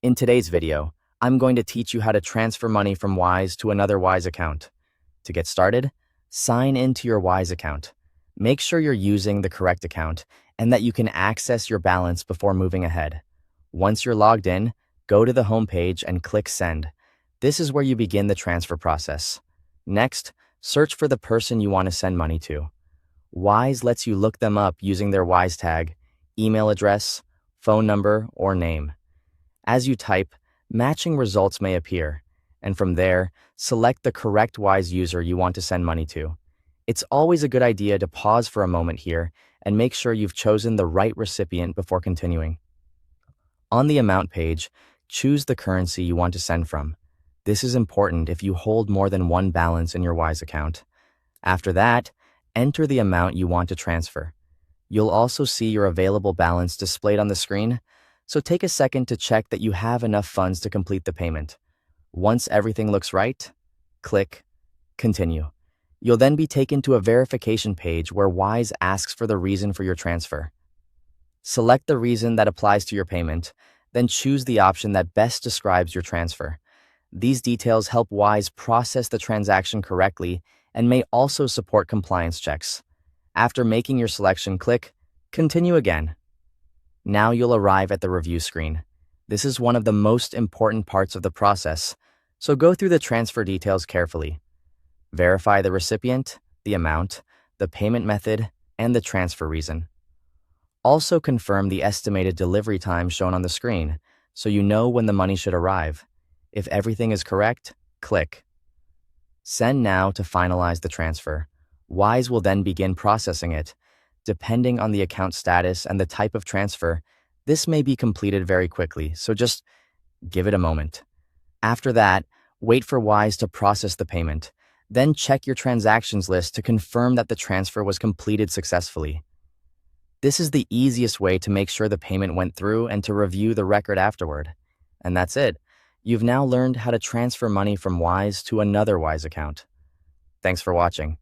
In today's video, I'm going to teach you how to transfer money from Wise to another Wise account. To get started, sign into your Wise account. Make sure you're using the correct account and that you can access your balance before moving ahead. Once you're logged in, go to the home page and click Send. This is where you begin the transfer process. Next, search for the person you want to send money to. Wise lets you look them up using their Wise tag, email address, phone number, or name. As you type, matching results may appear, and from there, select the correct Wise user you want to send money to. It's always a good idea to pause for a moment here and make sure you've chosen the right recipient before continuing. On the amount page, choose the currency you want to send from. This is important if you hold more than one balance in your Wise account. After that, enter the amount you want to transfer. You'll also see your available balance displayed on the screen, so take a second to check that you have enough funds to complete the payment. Once everything looks right, click Continue. You'll then be taken to a verification page where Wise asks for the reason for your transfer. Select the reason that applies to your payment, then choose the option that best describes your transfer. These details help Wise process the transaction correctly and may also support compliance checks. After making your selection, click Continue again. Now you'll arrive at the review screen. This is one of the most important parts of the process, so go through the transfer details carefully. Verify the recipient, the amount, the payment method, and the transfer reason. Also confirm the estimated delivery time shown on the screen, so you know when the money should arrive. If everything is correct, click Send Now to finalize the transfer. Wise will then begin processing it. Depending on the account status and the type of transfer, this may be completed very quickly, so just give it a moment. After that, wait for Wise to process the payment. Then check your transactions list to confirm that the transfer was completed successfully. This is the easiest way to make sure the payment went through and to review the record afterward. And that's it. You've now learned how to transfer money from Wise to another Wise account. Thanks for watching.